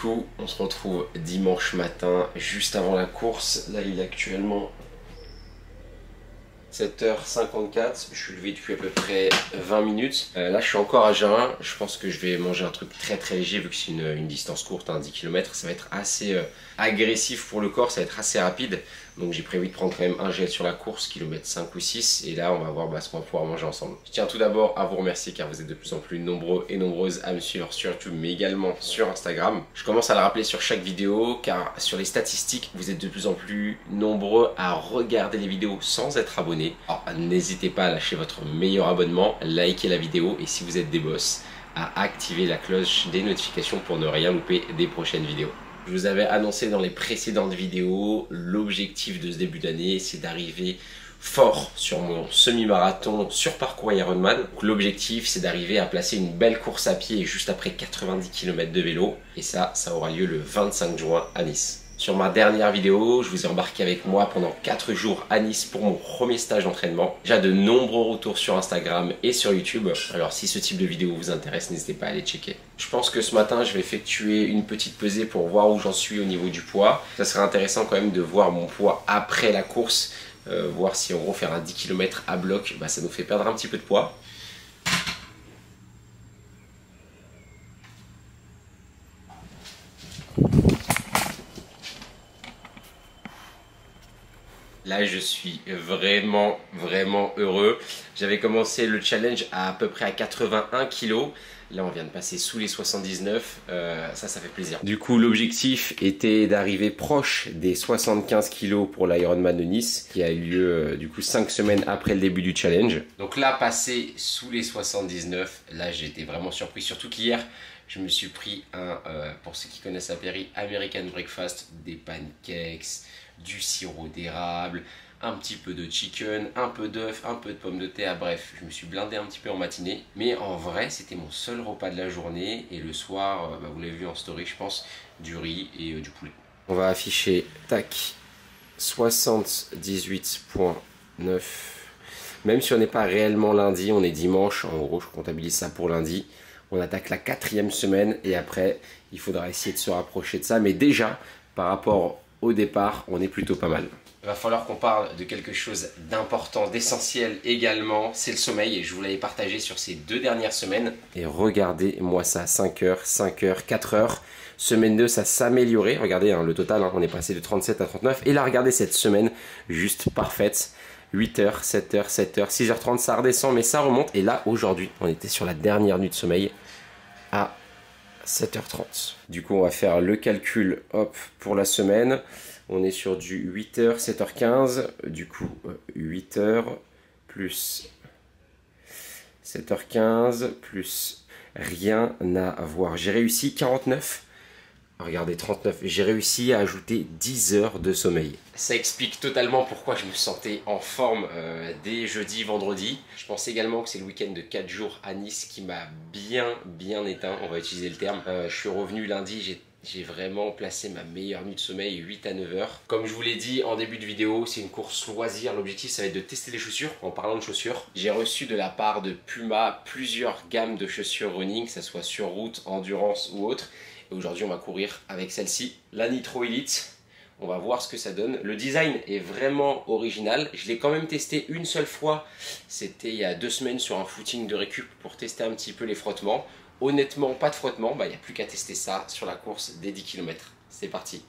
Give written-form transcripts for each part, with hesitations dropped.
coup, on se retrouve dimanche matin, juste avant la course. Là, il est actuellement 7h54, je suis levé depuis à peu près 20 minutes. Là, je suis encore à jeun. Je pense que je vais manger un truc très léger vu que c'est une distance courte, 10 km. Ça va être assez agressif pour le corps, ça va être assez rapide. Donc j'ai prévu de prendre quand même un gel sur la course, kilomètre 5 ou 6. Et là, on va voir ce qu'on va pouvoir manger ensemble. Je tiens tout d'abord à vous remercier car vous êtes de plus en plus nombreux et nombreuses à me suivre sur YouTube, mais également sur Instagram. Je commence à le rappeler sur chaque vidéo car sur les statistiques, vous êtes de plus en plus nombreux à regarder les vidéos sans être abonnés. Alors n'hésitez pas à lâcher votre meilleur abonnement, liker la vidéo et si vous êtes des boss, à activer la cloche des notifications pour ne rien louper des prochaines vidéos. Je vous avais annoncé dans les précédentes vidéos, l'objectif de ce début d'année, c'est d'arriver fort sur mon semi-marathon sur parcours Ironman. L'objectif, c'est d'arriver à placer une belle course à pied juste après 90 km de vélo. Et ça aura lieu le 25 juin à Nice. Sur ma dernière vidéo, je vous ai embarqué avec moi pendant 4 jours à Nice pour mon premier stage d'entraînement. Déjà de nombreux retours sur Instagram et sur YouTube. Alors si ce type de vidéo vous intéresse, n'hésitez pas à aller checker. Je pense que ce matin, je vais effectuer une petite pesée pour voir où j'en suis au niveau du poids. Ça serait intéressant quand même de voir mon poids après la course. Voir si en gros faire un 10 km à bloc, ça nous fait perdre un petit peu de poids. Là, je suis vraiment heureux. J'avais commencé le challenge à peu près à 81 kg. Là, on vient de passer sous les 79. Ça fait plaisir. Du coup, l'objectif était d'arriver proche des 75 kg pour l'Ironman de Nice, qui a eu lieu du coup 5 semaines après le début du challenge. Donc là, passé sous les 79, là, j'ai été vraiment surpris. Surtout qu'hier, je me suis pris pour ceux qui connaissent la péri, American Breakfast, des pancakes, du sirop d'érable, un petit peu de chicken, un peu d'œuf, un peu de pommes de terre, bref, je me suis blindé un petit peu en matinée. Mais en vrai, c'était mon seul repas de la journée et le soir, vous l'avez vu en story, je pense, du riz et du poulet. On va afficher, tac, 78,9. Même si on n'est pas réellement lundi, on est dimanche, en gros, je comptabilise ça pour lundi. On attaque la 4e semaine et après, il faudra essayer de se rapprocher de ça. Mais déjà, par rapport au départ, on est plutôt pas mal. Il va falloir qu'on parle de quelque chose d'important, d'essentiel également, c'est le sommeil. Et je vous l'avais partagé sur ces 2 dernières semaines. Et regardez-moi ça, 5 heures, 5 heures, 4 heures. Semaine 2, ça s'améliorait. Regardez le total, on est passé de 37 à 39. Et là, regardez cette semaine, juste parfaite. 8h, 7h, 7h, 6h30, ça redescend, mais ça remonte. Et là, aujourd'hui, on était sur la dernière nuit de sommeil à 7h30. Du coup, on va faire le calcul, hop, pour la semaine. On est sur du 8h, 7h15. Du coup, 8h plus 7h15 plus rien à voir. J'ai réussi 49. Regardez, 39. J'ai réussi à ajouter 10 heures de sommeil. Ça explique totalement pourquoi je me sentais en forme dès jeudi, vendredi. Je pense également que c'est le week-end de 4 jours à Nice qui m'a bien éteint, on va utiliser le terme. Je suis revenu lundi, j'ai vraiment placé ma meilleure nuit de sommeil, 8 à 9 heures. Comme je vous l'ai dit en début de vidéo, c'est une course loisir. L'objectif, ça va être de tester les chaussures. En parlant de chaussures, j'ai reçu de la part de Puma plusieurs gammes de chaussures running, que ce soit sur route, endurance ou autre. Et aujourd'hui, on va courir avec celle-ci, la Nitro Elite. On va voir ce que ça donne. Le design est vraiment original. Je l'ai quand même testé une seule fois. C'était il y a 2 semaines sur un footing de récup pour tester un petit peu les frottements. Honnêtement, pas de frottement. Il n'y a plus qu'à tester ça sur la course des 10 km. C'est parti.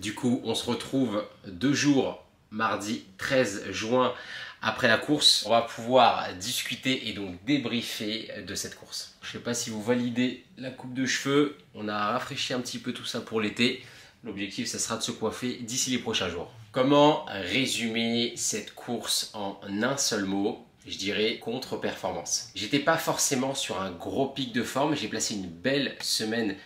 Du coup, on se retrouve 2 jours, mardi 13 juin, après la course. On va pouvoir discuter et donc débriefer de cette course. Je ne sais pas si vous validez la coupe de cheveux. On a rafraîchi un petit peu tout ça pour l'été. L'objectif, ça sera de se coiffer d'ici les prochains jours. Comment résumer cette course en un seul mot? Je dirais contre-performance. J'étais pas forcément sur un gros pic de forme, j'ai placé une belle semaine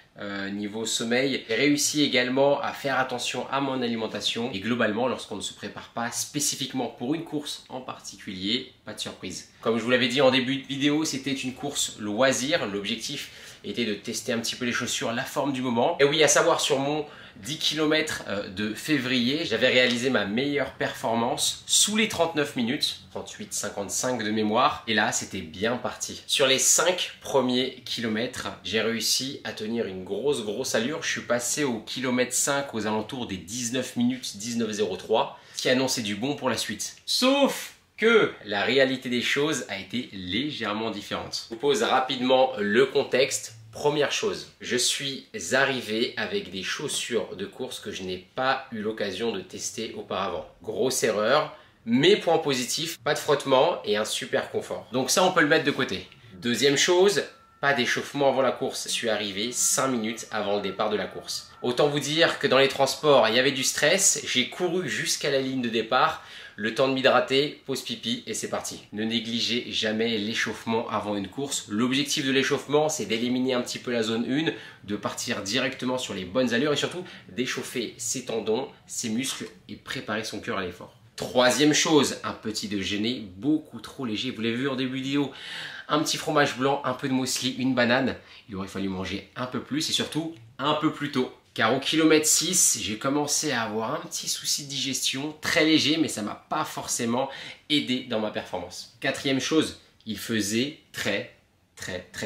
niveau sommeil. J'ai réussi également à faire attention à mon alimentation et globalement, lorsqu'on ne se prépare pas spécifiquement pour une course en particulier, pas de surprise. Comme je vous l'avais dit en début de vidéo, c'était une course loisir. L'objectif était de tester un petit peu les chaussures, la forme du moment. Et oui, à savoir sur mon 10 km de février, j'avais réalisé ma meilleure performance sous les 39 minutes, 38,55 de mémoire. Et là, c'était bien parti. Sur les 5 premiers kilomètres, j'ai réussi à tenir une grosse allure. Je suis passé au kilomètre 5 aux alentours des 19 minutes, 19,03, ce qui annonçait du bon pour la suite. Sauf que la réalité des choses a été légèrement différente. Je vous pose rapidement le contexte. Première chose, je suis arrivé avec des chaussures de course que je n'ai pas eu l'occasion de tester auparavant. Grosse erreur, mais point positif, pas de frottement et un super confort. Donc ça, on peut le mettre de côté. Deuxième chose, pas d'échauffement avant la course. Je suis arrivé 5 minutes avant le départ de la course. Autant vous dire que dans les transports, il y avait du stress. J'ai couru jusqu'à la ligne de départ. Le temps de m'hydrater, pause pipi et c'est parti. Ne négligez jamais l'échauffement avant une course. L'objectif de l'échauffement, c'est d'éliminer un petit peu la zone 1, de partir directement sur les bonnes allures et surtout d'échauffer ses tendons, ses muscles et préparer son cœur à l'effort. Troisième chose, un petit déjeuner beaucoup trop léger. Vous l'avez vu en début de vidéo, un petit fromage blanc, un peu de muesli, une banane. Il aurait fallu manger un peu plus et surtout un peu plus tôt. Car au kilomètre 6, j'ai commencé à avoir un petit souci de digestion, très léger, mais ça ne m'a pas forcément aidé dans ma performance. Quatrième chose, il faisait très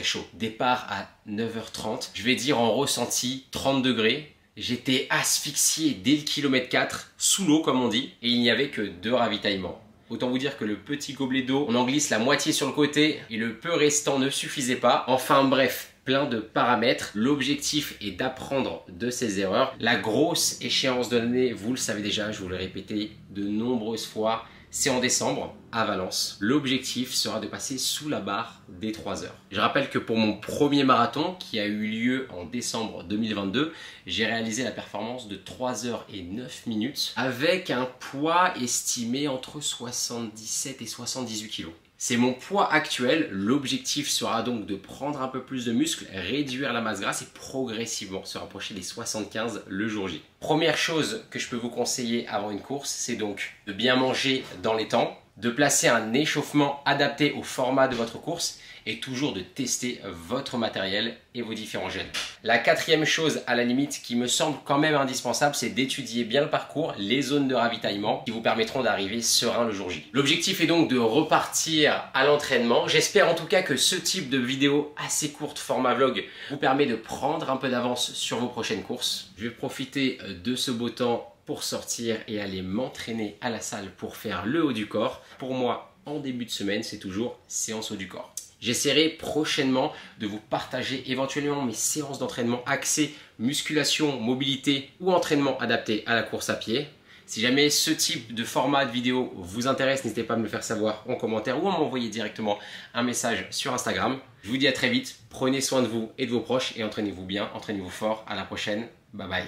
chaud. Départ à 9h30, je vais dire en ressenti 30 degrés. J'étais asphyxié dès le kilomètre 4, sous l'eau comme on dit, et il n'y avait que 2 ravitaillements. Autant vous dire que le petit gobelet d'eau, on en glisse la moitié sur le côté et le peu restant ne suffisait pas. Enfin bref, plein de paramètres. L'objectif est d'apprendre de ses erreurs. La grosse échéance de l'année, vous le savez déjà, je vous l'ai répété de nombreuses fois, c'est en décembre à Valence. L'objectif sera de passer sous la barre des 3 heures. Je rappelle que pour mon premier marathon qui a eu lieu en décembre 2022, j'ai réalisé la performance de 3 heures et 9 minutes avec un poids estimé entre 77 et 78 kg. C'est mon poids actuel. L'objectif sera donc de prendre un peu plus de muscle, réduire la masse grasse et progressivement se rapprocher des 75 le jour J. Première chose que je peux vous conseiller avant une course, c'est donc de bien manger dans les temps, de placer un échauffement adapté au format de votre course et toujours de tester votre matériel et vos différents gels. La quatrième chose à la limite qui me semble quand même indispensable, c'est d'étudier bien le parcours, les zones de ravitaillement qui vous permettront d'arriver serein le jour J. L'objectif est donc de repartir à l'entraînement. J'espère en tout cas que ce type de vidéo assez courte format vlog vous permet de prendre un peu d'avance sur vos prochaines courses. Je vais profiter de ce beau temps pour sortir et aller m'entraîner à la salle pour faire le haut du corps. Pour moi, en début de semaine, c'est toujours séance haut du corps. J'essaierai prochainement de vous partager éventuellement mes séances d'entraînement axées musculation, mobilité ou entraînement adapté à la course à pied. Si jamais ce type de format de vidéo vous intéresse, n'hésitez pas à me le faire savoir en commentaire ou à m'envoyer directement un message sur Instagram. Je vous dis à très vite, prenez soin de vous et de vos proches et entraînez-vous bien, entraînez-vous fort. À la prochaine, bye bye.